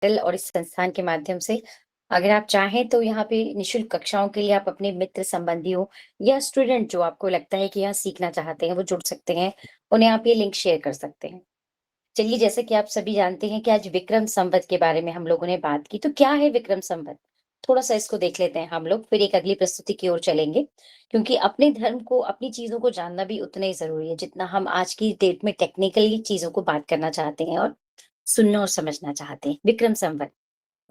और इस संस्थान के माध्यम से अगर आप चाहें तो यहाँ पे निःशुल्क कक्षाओं के लिए आप अपने मित्र संबंधियों या स्टूडेंट जो आपको लगता है कि यहाँ सीखना चाहते हैं वो जुड़ सकते हैं। उन्हें आप ये लिंक शेयर कर सकते हैं। चलिए, जैसे कि आप सभी जानते हैं कि आज विक्रम संवत के बारे में हम लोगों ने बात की, तो क्या है विक्रम संवत? थोड़ा-सा इसको देख लेते हैं हम लोग, फिर एक अगली प्रस्तुति की ओर चलेंगे। क्योंकि अपने धर्म को, अपनी चीज़ों को जानना भी उतना ही ज़रूरी है, जितना हम आज की डेट में टेक्निकली चीज़ों को बात करना चाहते हैं और सुनना और समझना चाहते हैं। विक्रम संवत।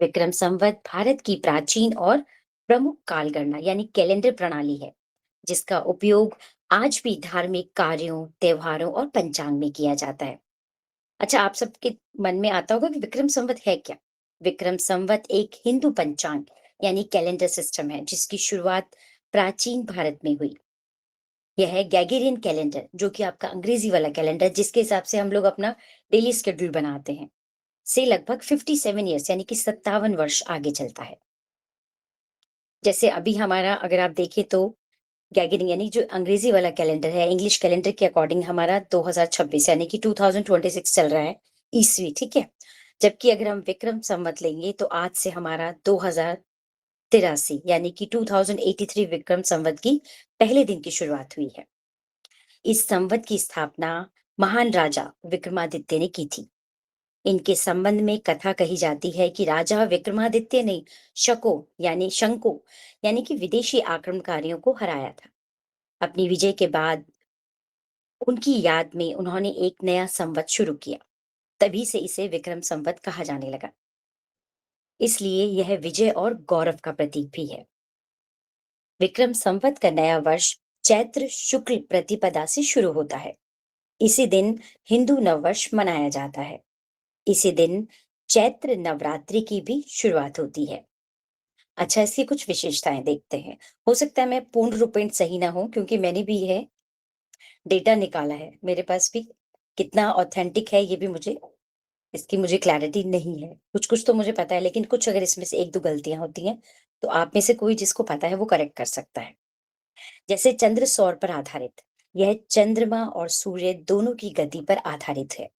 विक्रम संवत भारत की प्राचीन और प्रमुख काल गणना यानी कैलेंडर प्रणाली है, जिसका उपयोग आज भी धार्मिक कार्यों, त्योहारों और पंचांग में किया जाता है। अच्छा, आप सबके मन में आता होगा कि विक्रम संवत है क्या? विक्रम संवत एक हिंदू पंचांग यानी कैलेंडर सिस्टम है, जिसकी शुरुआत प्राचीन भारत में हुई। यह है गैगेरियन कैलेंडर, जो कि आपका अंग्रेजी वाला कैलेंडर, जिसके हिसाब से हम लोग अपना डेली शेड्यूल बनाते हैं, से लगभग 57 ईयर्स यानी कि 57 वर्ष आगे चलता है। जैसे अभी हमारा अगर आप देखें तो गैगेरियन यानी जो अंग्रेजी वाला कैलेंडर है, इंग्लिश कैलेंडर के अकॉर्डिंग हमारा 2026 यानी कि 2026 चल रहा है ईस्वी, ठीक है? जबकि अगर हम विक्रम संवत लेंगे तो आज से हमारा 2083 यानी कि 2083 विक्रम संवत की पहले दिन की शुरुआत हुई है। इस संवत की स्थापना महान राजा विक्रमादित्य ने की थी। इनके संबंध में कथा कही जाती है कि राजा विक्रमादित्य ने शंको यानी कि विदेशी आक्रमणकारियों को हराया था। अपनी विजय के बाद उनकी याद में उन्होंने एक नया संवत शुरू किया। तभी से इसे विक्रम संवत कहा जाने लगा। इसलिए यह विजय और गौरव का प्रतीक भी है। विक्रम संवत का नया वर्ष चैत्र शुक्ल प्रतिपदा से शुरू होता है। इसी दिन हिंदू नववर्ष मनाया जाता है। इसी दिन चैत्र नवरात्रि की भी शुरुआत होती है। अच्छा, इसकी कुछ विशेषताएं देखते हैं। हो सकता है मैं पूर्ण रूपेण सही ना हूं, क्योंकि मैंने भी यह डेटा निकाला है मेरे पास भी। कितना ऑथेंटिक है ये भी मुझे क्लैरिटी नहीं है। कुछ-कुछ तो मुझे पता है, लेकिन कुछ अगर इसमें से 1-2 गलतियाँ होती हैं, तो आप में से कोई जिसको पता है वो करेक्ट कर सकता है। जैसे चंद्र सौर पर आधारित, यह चंद्रमा और सूर्य दोनों की गति पर आधारित है।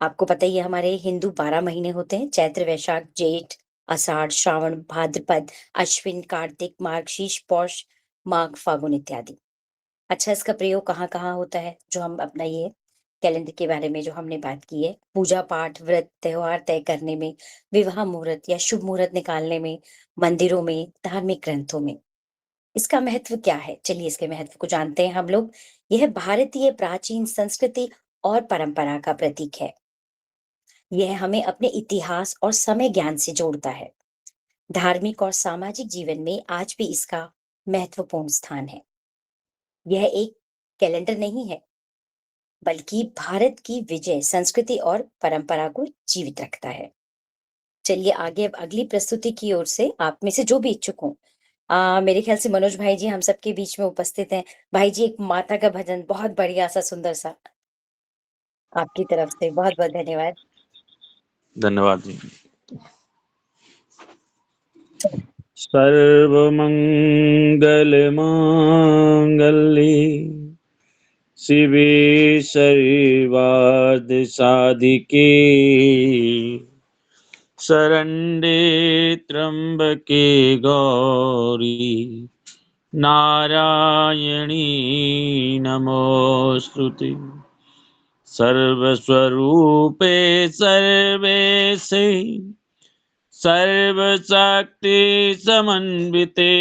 आपको पता ही है हमारे हिंदू 12 महीने होते हैं, चैत्र, वैशाख, जेठ, आषाढ़, श्रावण, भाद्रपद, अश्विन, कार्तिक, मार्गशीर्ष, पौष, माघ, फागुन इत्यादि। अच्छा, इसका प्रयोग कहाँ-कहाँ होता है? जो हम अपना ये कैलेंडर के बारे में जो हमने बात की है, पूजा-पाठ, व्रत, त्योहार तय करने में, विवाह मुहूर्त या शुभ मुहूर्त निकालने में, मंदिरों में, धार्मिक ग्रंथों में। इसका महत्व क्या है? चलिए इसके महत्व को जानते हैं हम लोग। यह भारतीय प्राचीन संस्कृति और परंपरा का प्रतीक है। यह हमें अपने इतिहास और समय ज्ञान से जोड़ता है। धार्मिक और सामाजिक जीवन में आज भी इसका महत्वपूर्ण स्थान है। यह एक कैलेंडर नहीं है, बल्कि भारत की विजय, संस्कृति और परंपरा को जीवित रखता है। चलिए आगे अब अगली प्रस्तुति की ओर से आप में से जो भी इच्छुक हों, मेरे ख्याल से मनोज भाई जी हम सबके बीच में उपस्थित हैं। भाई जी, एक माता का भजन बहुत बढ़िया सा सुंदर सा आपकी तरफ से बहुत-बहुत धन्यवाद। धन्यवाद जी। चलिए। सर्वमंगलमांगल्ये शिवे सर्वार्धसाधिके शरण्ये त्र्यंबके गौरी नारायणी नमोस्तुते। सर्वस्वरूपे सर्वेशे सर्वशक्ति समन्विते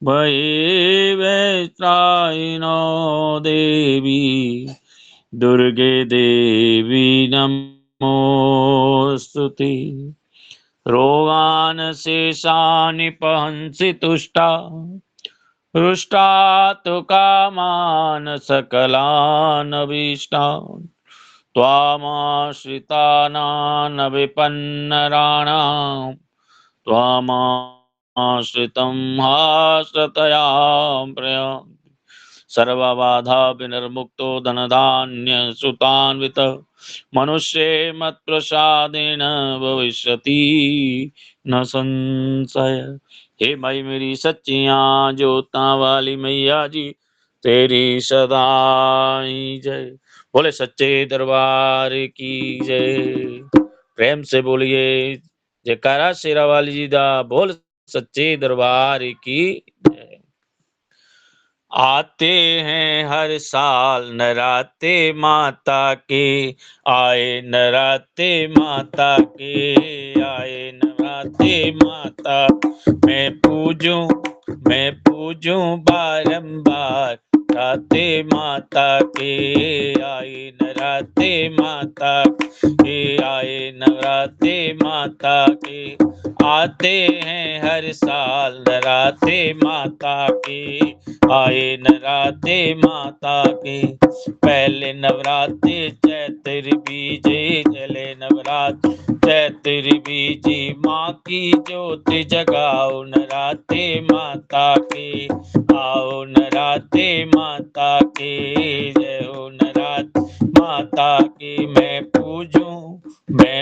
भये वैत्रायिणो देवी दुर्गे देवी नमोस्तुते। रोगान् शेषान् पहंसि तुष्टा हृष्टा तु कामान् सकलान् अभीष्टान् त्वामाश्रितानां विपन्नराणां त्वामाश्रितं हाश्रतयां प्रयान्ति। सर्वबाधा विनिर्मुक्तो धनधान्यसुतान्वितः मनुष्ये मत्प्रसादेन भविष्यति न संशय। हे भाई मेरी सच्चियां जोतां वाली मैया जी, तेरी सदाई जय। बोले सच्चे दरबार की जय। प्रेम से बोलिए जयकारा शेरा वाली जी दा, बोल सच्चे दरबार की जय। आते हैं हर साल नराते माता के, आए नराते माता के, आए नराते माता। मैं पूजूं बारंबार राते माता के, आए नराते माता के, आए नराते माता के। आते हैं हर साल नराते माता के, आए नराते माता के। पहले नवराते चैत्र बीजे, चले नवरात्र चैत्र बीजी, माँ की ज्योत जगाओ नराते माता के, आओ नराते माता के, जय हो नराते माता के। मैं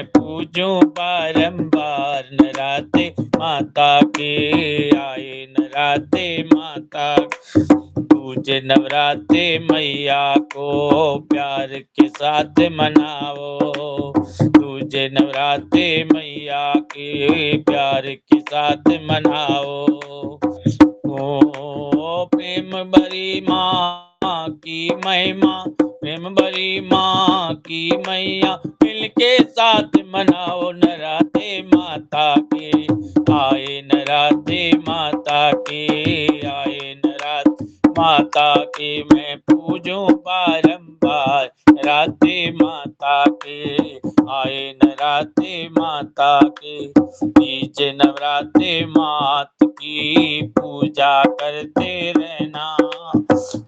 पूजूं बारंबार नराते माता के, आए नराते माता। पूजे नवराते मैया को प्यार के साथ मनाओ, तुझे नवराते मैया के प्यार के साथ मनाओ। ओ प्रेम भरी माँ की महिमा, प्रेम भरी माँ की मैया, मिलके साथ मनाओ नराते माता के, आए नराते माता के, आए नराते माता के। मैं पूजूं बारंबार नराते माता के, आए नराते माता के। बीच नवराते मात की पूजा करते रहना,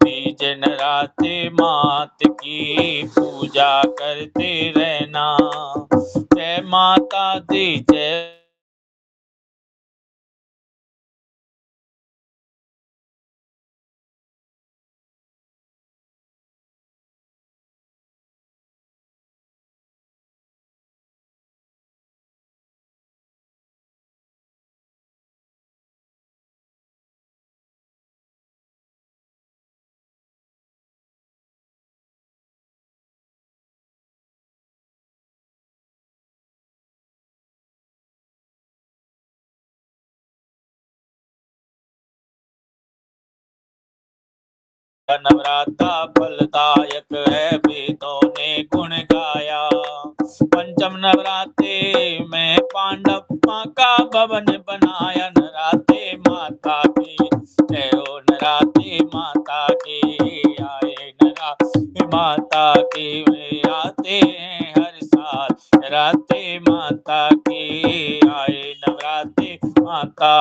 बीच नवराते मात की पूजा करते रहना। जय माता दी जय। नवराता फलदायक है, वेदों ने गुण गाया। पंचम नवराते में पांडव माँ का भवन बनाया, नराते माता के, जय हो नराते माता के, आए नराते माता के। वे आते हैं हर साल नराते माता के, आए नवराते माता।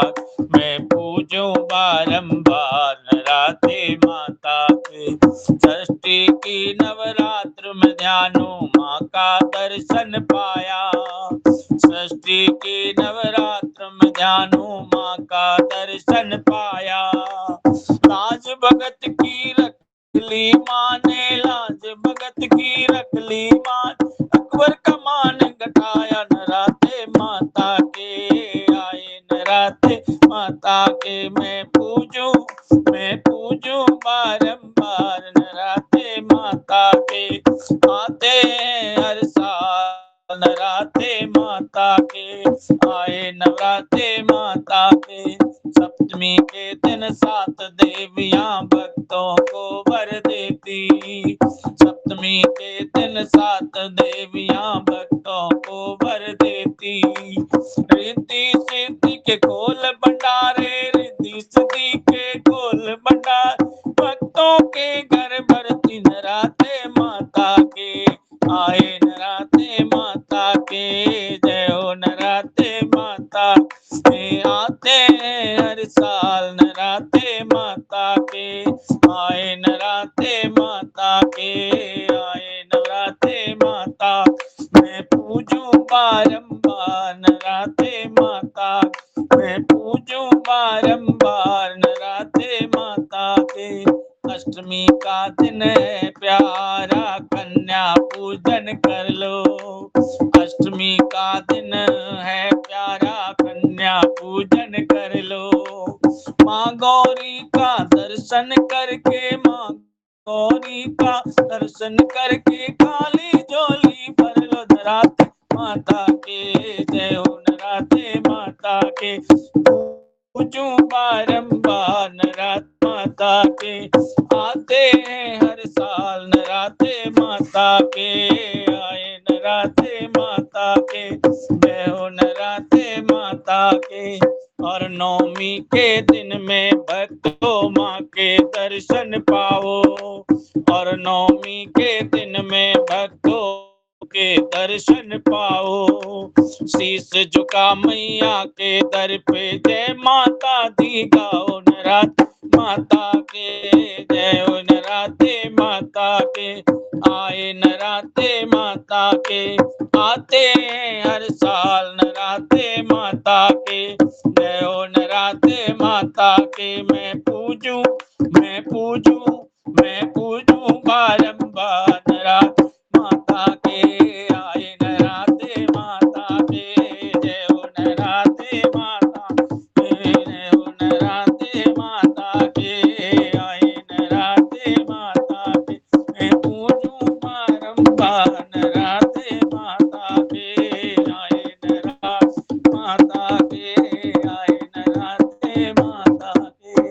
मैं पूजूं बारंबार नराते माता के। षष्ठी की नवरात्र में ध्यानो माँ का दर्शन पाया, षष्ठी की नवरात्र में ध्यानो माँ का दर्शन पाया। लाज भगत की रख ली माँ ने, लाज भगत की रख ली माँ, अकबर का मान घटाया नराते माता के, आए नराते माता के। मैं पूजूं बारंबार नराते माता के। आते हैं हर साल नराते माता के, आए नवराते माता के। सप्तमी के दिन 7 देवियां भक्तों को वर देती, सप्तमी के दिन 7 देवियां भक्तों को वर देती। रिद्धि सिद्धि के खोल भंडारे, रिद्धि सिद्धि के खोल भंडार, भक्तों के घर भरती नराते माता के, आए नराते माता के, जय हो नराते माता के। आते हैं हर साल नराते माता के, आए नराते माता के, आए नवराते माता। मैं पूजूं बारंबार नराते माता, मैं पूजूं बारंबार नराते माता के। अष्टमी का दिन है प्यारा, कन्या पूजन कर लो, अष्टमी का दिन है प्यारा, कन्या पूजन कर लो। माँ गौरी का दर्शन करके, माँ गौरी का दर्शन करके, काली झोली भर लो नराते माता के, जय हो नराते माता के। पूजूं बारंबार नराते माता के, आते हैं हर साल नराते माता के, आए नराते माता के, जय हो नराते माता के। और नौमी के दिन में भक्तों माँ के दर्शन पाओ, और नौमी के दिन में भक्तों के दर्शन पाओ। शीश झुका मैया के दर पे, जय माता दी गाओ नराते माता के, जय हो नराते माता के, आए नराते माता के, आते हैं हर साल नराते माता के, जय हो नराते माता के। मैं पूजूं बारंबार नराते माता के, आए नराते माता के, जय हो नराते माता के, जय हो नराते माता के, आए नराते माता के। मैं पूजूं बारंबार नराते माता के, आए नराते माता के, आए नराते माता के।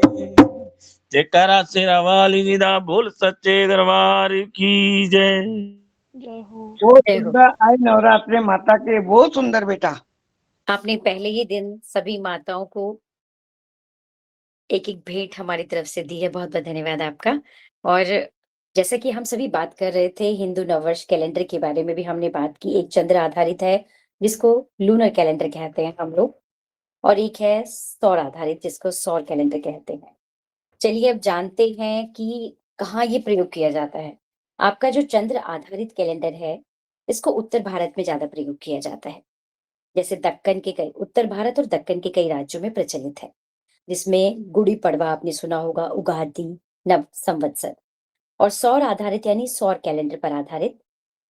जयकारा शेरा वाली निदा बोल सच्चे दरबार की जय। जय हो। बहुत जय हो। सुंदर आए नवरात्रे माता के, बहुत सुंदर बेटा। आपने पहले ही दिन सभी माताओं को एक-एक भेंट हमारी तरफ से दी है, बहुत-बहुत धन्यवाद आपका। और जैसा कि हम सभी बात कर रहे थे, हिंदू नववर्ष कैलेंडर के बारे में भी हमने बात की। एक चंद्र आधारित है, जिसको लूनर कैलेंडर कहते हैं हम लोग, और एक है सौर आधारित, जिसको सौर कैलेंडर कहते हैं। चलिए अब जानते हैं कि कहाँ ये प्रयोग किया जाता है। आपका जो चंद्र आधारित कैलेंडर है, इसको उत्तर भारत में ज़्यादा प्रयोग किया जाता है। जैसे दक्कन के कई उत्तर भारत और दक्कन के कई राज्यों में प्रचलित है, जिसमें गुड़ी पड़वा आपने सुना होगा, उगादि, नव संवत्सर। और सौर आधारित यानी सौर कैलेंडर पर आधारित,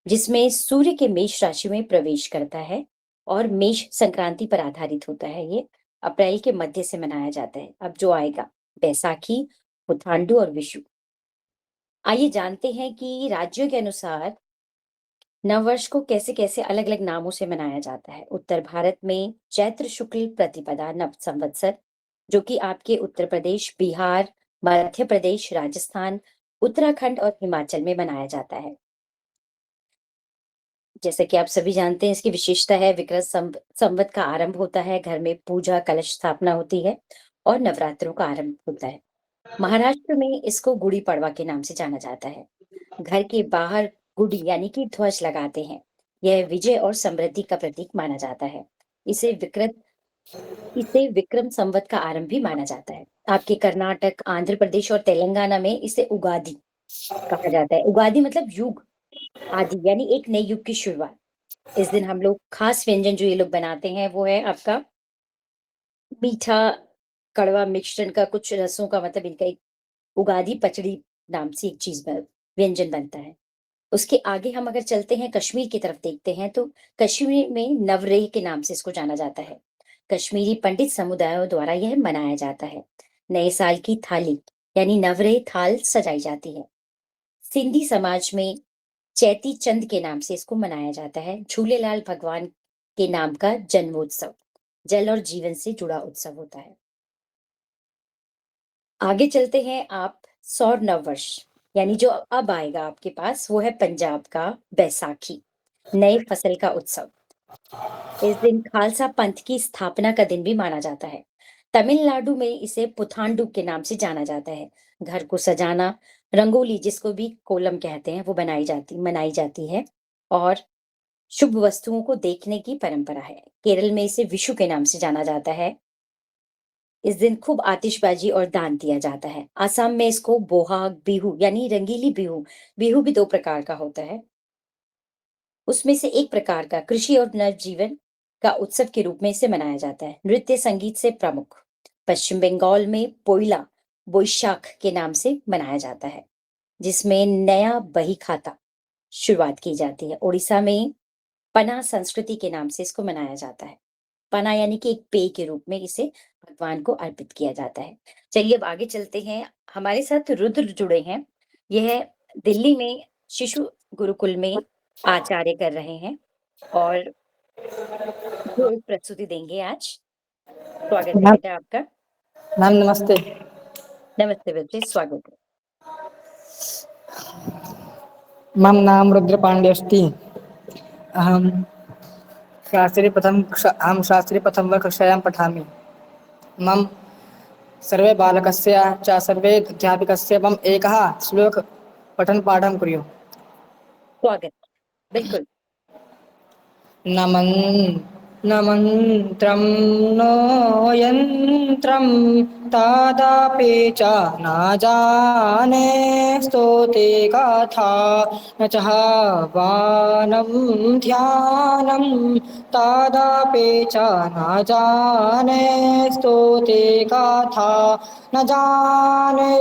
जिसमें सूर्य के मेष राशि में प्रवेश करता है और मेष संक्रांति पर आधारित होता है। ये अप्रैल के मध्य से मनाया जाता है। अब जो आएगा बैसाखी, पुथांडु और विशु। आइए जानते हैं कि राज्यों के अनुसार नववर्ष को कैसे-कैसे अलग-अलग नामों से मनाया जाता है। उत्तर भारत में चैत्र शुक्ल प्रतिपदा नव संवत्सर, जो कि आपके उत्तर प्रदेश, बिहार, मध्य प्रदेश, राजस्थान, उत्तराखंड और हिमाचल में मनाया जाता है। जैसे कि आप सभी जानते हैं, इसकी विशेषता है विक्रम संवत का आरंभ होता है, घर में पूजा कलश स्थापना होती है और नवरात्रों का आरंभ होता है। महाराष्ट्र में इसको गुड़ी पड़वा के नाम से जाना जाता है। घर के बाहर गुड़ी यानी कि ध्वज लगाते हैं। यह विजय और समृद्धि का प्रतीक माना जाता है। इसे विक्रम संवत का आरंभ भी माना जाता है। आपके कर्नाटक, आंध्र प्रदेश और तेलंगाना में इसे उगादि कहा जाता है। उगादि मतलब युग आदि, यानी एक नए युग की शुरुआत। इस दिन हम लोग खास व्यंजन जो ये लोग बनाते हैं, वो है आपका मीठा कड़वा मिश्रण का कुछ रसों का, मतलब इनका एक उगादी पचड़ी नाम से एक चीज व्यंजन बनता है। उसके आगे हम अगर चलते हैं, कश्मीर की तरफ देखते हैं, तो कश्मीर में नवरेह के नाम से इसको जाना जाता है। कश्मीरी पंडित समुदायों द्वारा यह मनाया जाता है। नए साल की थाली यानी नवरेह थाल सजाई जाती है। सिंधी समाज में चैती चंद के नाम से इसको मनाया जाता है। झूलेलाल भगवान के नाम का जन्मोत्सव, जल और जीवन से जुड़ा उत्सव होता है। आगे चलते हैं आप, सौर नववर्ष यानी जो अब आएगा आपके पास, वो है पंजाब का बैसाखी, नए फसल का उत्सव। इस दिन खालसा पंथ की स्थापना का दिन भी माना जाता है। तमिलनाडु में इसे पुथांडु के नाम से जाना जाता है। घर को सजाना, रंगोली जिसको भी कोलम कहते हैं, वो मनाई जाती है और शुभ वस्तुओं को देखने की परंपरा है। केरल में इसे विशु के नाम से जाना जाता है। इस दिन खूब आतिशबाजी और दान दिया जाता है। असम में इसको बोहाग बिहू यानी रंगीली बिहू, बिहू भी 2 प्रकार का होता है। उसमें से एक प्रकार का कृषि और नवजीवन का उत्सव के रूप में इसे मनाया जाता है। नृत्य संगीत से प्रमुख। पश्चिम बंगाल में पोइला बोईशाख के नाम से मनाया जाता है, जिसमें नया बही खाता शुरुआत की जाती है। उड़ीसा में पना संस्कृति के नाम से इसको मनाया जाता है। पना यानी कि एक पेय के रूप में इसे भगवान को अर्पित किया जाता है। चलिए अब आगे चलते हैं। हमारे साथ रुद्र जुड़े हैं। यह दिल्ली में शिशु गुरुकुल में आचार्य कर रहे हैं और जो एक प्रस्तुति देंगे आज। स्वागत है मैम बेटा आपका। मैम नमस्ते। नमस्ते बच्चे, स्वागत है। मम नाम रुद्रपाण्डे अस्ति। अहं शास्त्री प्रथमकक्षायां पठामि। मम सर्वे बालकस्य च सर्वे अध्यापकस्य मम एकः श्लोक पठनपाठं कुर्युः। स्वागत। बिल्कुल। न मन्त्रं नो यन्त्रं तदापि च न जाने स्तोते कथा न च वानं ध्यानं तदापि च न जाने स्तोते कथा न जाने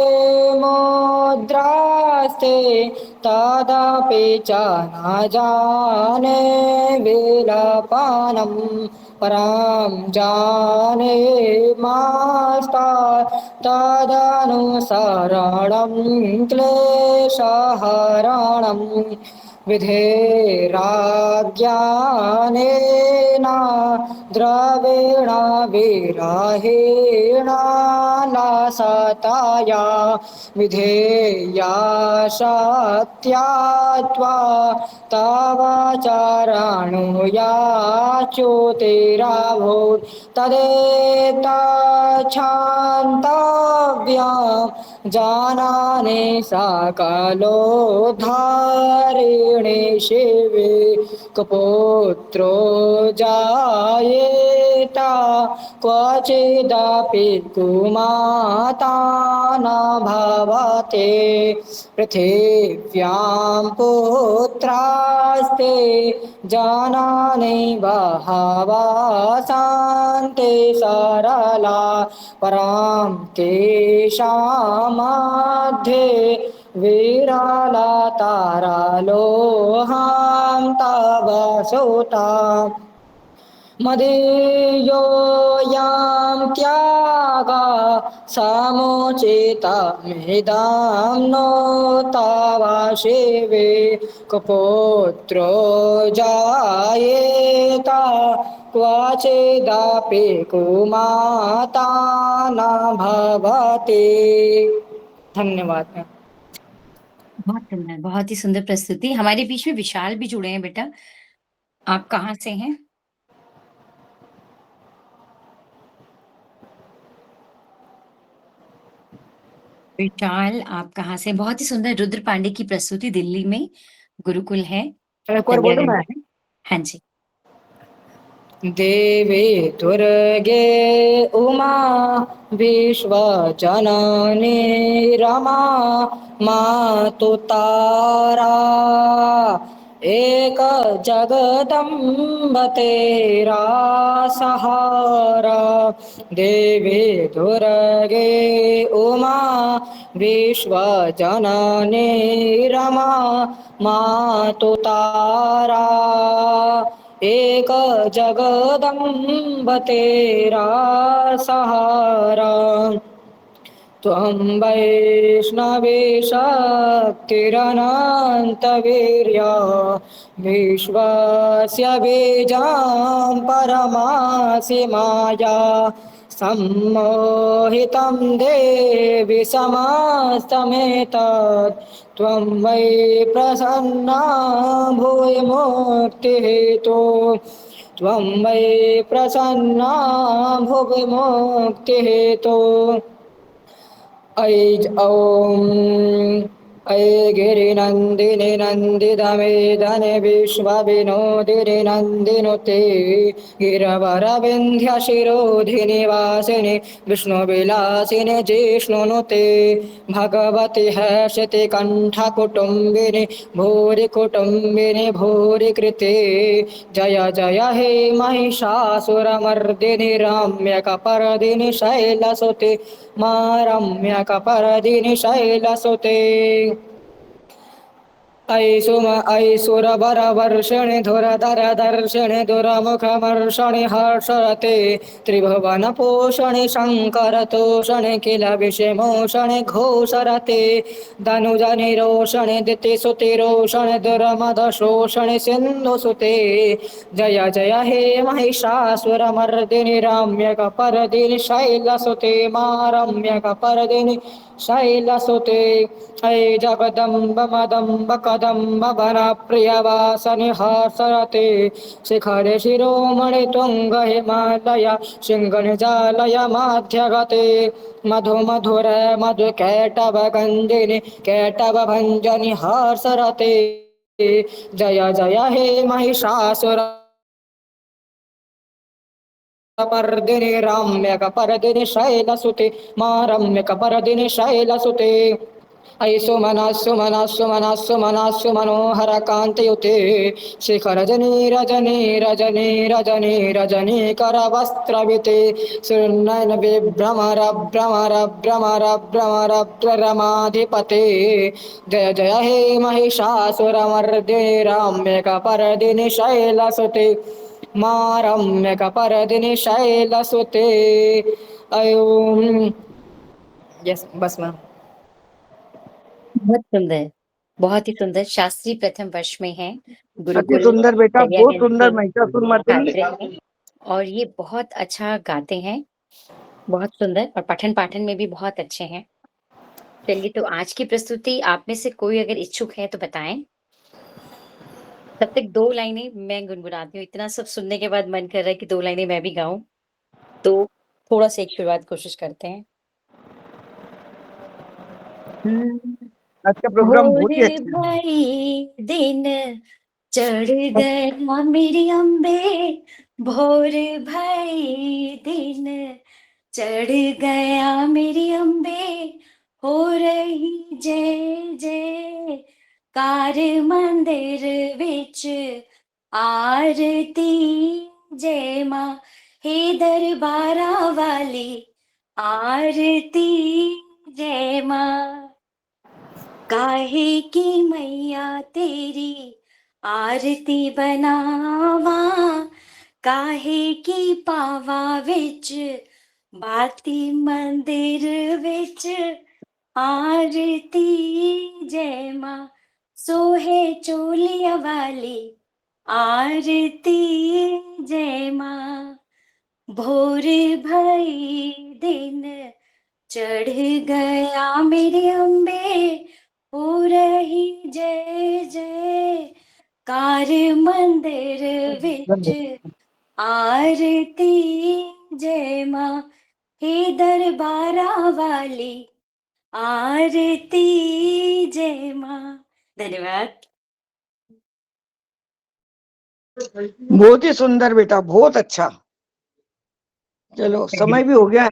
मुद्रास्ते तदापि च न जाने वेलपानं परां जाने मास्ता तदनुसरणं क्लेशहरणं विधेराज्ञानेन द्रवेण विरहेण नासताया विधेया सत्यात्वा तव चरणो याच्युतिराभूत् तदेतच्छान्तव्यं जानाने सकलोद्धारिणे शिवे कपुत्रो जायेत क्वचिदपि कुमाता न भवते पृथिव्यां पुत्रास्ते जानाने बहवः सन्ति सरला परां तेषां मध्ये विरला तारलोहां तव सुता मदीयोऽयं त्यागा समुचितमिदं नो तव शिवे कुपुत्रो जायेत क्वचिदपि कुमाता न भवति। धन्यवाद। बहुत सुंदर, बहुत ही सुंदर प्रस्तुति। हमारे बीच में विशाल भी जुड़े हैं बेटा। आप कहाँ से हैं? विशाल, आप कहाँ से? बहुत ही सुंदर रुद्र पांडे की प्रस्तुति दिल्ली में गुरुकुल है। एक और बोलूं मैं? हाँ जी। देवी दुर्गे उमा विश्वजननी रमा मातु तारा एक जगदम्ब तेरा सहारा। देवी दुर्गे उमा विश्वजननी रमा मातु तारा एक जगदम्ब तेरा सहारा। त्वं वैष्णवी शक्तिरनन्तवीर्या विश्वस्य बीजां परमासि माया सम्मोहितं देवि समस्तमेतत् त्वं वै प्रसन्ना भूय मुक्तिहेतु त्वं वै प्रसन्ना भुवि मुक्तिहेतु। ऐ गिरिनन्दिनि नन्दितमेदने विश्वविनोदिनि नन्दिनुते गिरवरविन्ध्यशिरोधिनि वासिनि विष्णुविलासिनि जिष्णुनुते भगवति हर्षति कण्ठकुटुम्बिनि भूरि कुटुम्बिनि भूरि कृते जय जय हे महिषासुरमर्दिनि रम्यकपर्दिनि शैलसुते मा रम्यकपर्दिनि शैलसुते। ऐसुरवर वर्षिणि धुरधर दर्शिणि दुरमुखमर्षणि हर्षरते त्रिभुवन पोषणि शङ्कर तोषणि किल विषमोषणि घोषरते धनुजनि रोषणि दितिसुति रोषणि दुर्मदशोषणि सिन्धुसुते जय जय हे महिषासुरमर्दिनि रम्यकपर्दिनि शैलसुते मा रम्यकपर्दिनि शैलसुते ऐ जगदम्ब मदम्ब कदम्ब वनप्रियवासनि हर्षरते शिखरे शिरोमणि तुङ्ग हिमालय शृङ्गनिजालय माध्यगते मधु मधुर मधुकैटव गञ्जिनि कैटवभञ्जनि हर्षरते जय जय हे महिषासुर पर्दिनि रम्यकपर्दिनि शैलसुते मा रम्यकपर्दिनि शैलसुते ऐ सुमनस्सु मनोहर कान्तियुते शिखरजनी रजनी रजनी रजनी रजनी करवस्त्रविते सुनयन विभ्रमर भ्रमर भ्रमर भ्रमर प्ररमाधिपते जय जय हे महिषासुरमर्दिनि रम्यकपर्दिनि शैलसुते मा रम्यकपर्दिनि शैलसुते ऐं यस बस मैम बहुत सुंदर, बहुत ही सुंदर। शास्त्री प्रथम वर्ष में हैं, अति गुरुकुल सुंदर बेटा, बहुत दयानंद सुंदर के महिषासुरमर्दिनी। छात्र हैं और ये बहुत अच्छा गाते हैं, बहुत सुंदर, और पठन-पाठन में भी बहुत अच्छे हैं। चलिए, तो आज की प्रस्तुति आप में से कोई अगर इच्छुक है तो बताएँ? तब तक 2 लाइनें मैं गुनगुनाती हूँ, इतना सब सुनने के बाद मन कर रहा है कि 2 लाइनें मैं भी गाऊँ, तो थोड़ा-सा एक शुरुआत कोशिश करते हैं। हुँ। आज का प्रोग्राम भोर बहुत ही अच्छा है। भई दिन चढ़ गया मेरी अम्बे, भोर भई दिन चढ़ गया मेरी अम्बे, हो रही जय जय कार मंदिर विच आरती, जय मां हे दरबारा वाली आरती, जय मां काहे की मैया तेरी आरती बनावा, काहे की पावा विच बाती मंदिर विच आरती, जय मां सोहे चोलिया वाली आरती, जय मां भोर भई दिन चढ़ गया मेरे अम्बे, हो रही जय जय कार मंदिर विच आरती, जय मां हे दरबारा वाली आरती, जय मां। धन्यवाद। बहुत ही सुंदर बेटा, बहुत अच्छा। चलो समय भी हो गया है।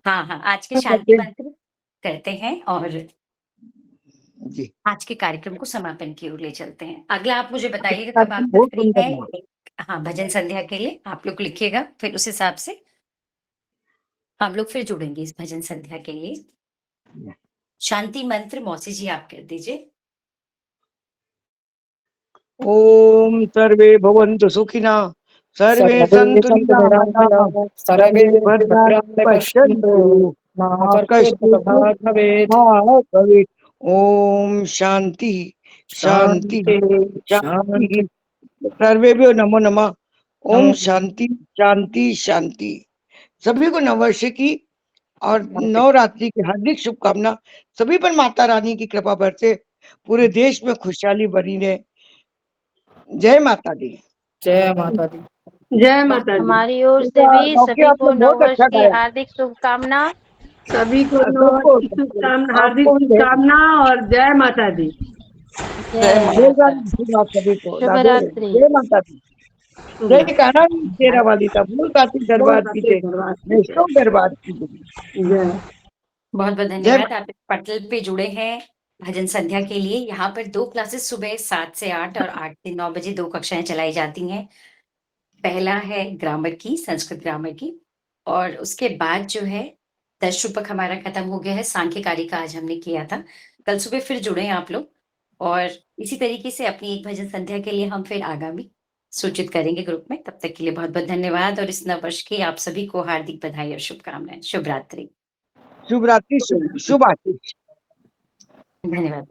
हाँ, हाँ, आज के शांति मंत्र करते हैं और जी आज के कार्यक्रम को समापन की ओर ले चलते हैं। अगला आप मुझे बताइएगा कब आप बहुत फ्री हैं? सुंदर। हाँ, भजन संध्या के लिए आप लोग लिखिएगा, फिर उस हिसाब से हम लोग फिर जुड़ेंगे इस भजन संध्या के लिए। शांति मंत्र मौसी जी आप कर दीजिए। ओम सर्वे भवन्तु सुखिनः, सर्वे सन्तु निरामयाः, सर्वे भद्राणि पश्यन्तु मा कश्चित् भवेत् मा भवेत्। ओम शांति शांति शांति शांति। शांति सर्वेभ्यो नमो नमः। ओम नमो शांति शांति शांति। सभी को नववर्ष की और नवरात्रि की हार्दिक शुभकामना। सभी पर माता रानी की कृपा बरसे, पूरे देश में खुशहाली बनी रहे। जय माता दी। जय माता दी। जय माता दी। हमारी ओर से बेटा, भी लौकी सभी आप को लोग बहुत नववर्ष अच्छा की गाया। हार्दिक शुभकामना। सभी को नववर्ष सबको की शुभकामना, हार्दिक आपको शुभकामना और जय माता दी। जय जय माता सभी को शुभ राधे रात्रि। जय माता दी। जय कान्हा तेरा वाली था, फूल काती दरबार की जय, वैष्णव दरबार की जय। जय बहुत-बहुत जय धन्यवाद। आप इस पटल पे जुड़े हैं भजन संध्या के लिए। यहाँ पर 2 क्लासेस सुबह 7 से 8 और 8 से 9 बजे 2 कक्षाएँ चलाई जाती हैं। पहला है ग्रामर की, संस्कृत ग्रामर की, और उसके बाद जो है 10 रूपक हमारा खत्म हो गया है, सांख्यकारी का आज हमने किया था। कल सुबह फिर जुड़े आप लोग और इसी तरीके से अपनी एक भजन संध्या के लिए हम फिर आगामी सूचित करेंगे ग्रुप में। तब तक के लिए बहुत-बहुत धन्यवाद और इस नववर्ष की आप सभी को हार्दिक बधाई और शुभकामनाएँ। शुभ रात्रि। शुभ रात्रि, शुभ आशीष। धन्यवाद।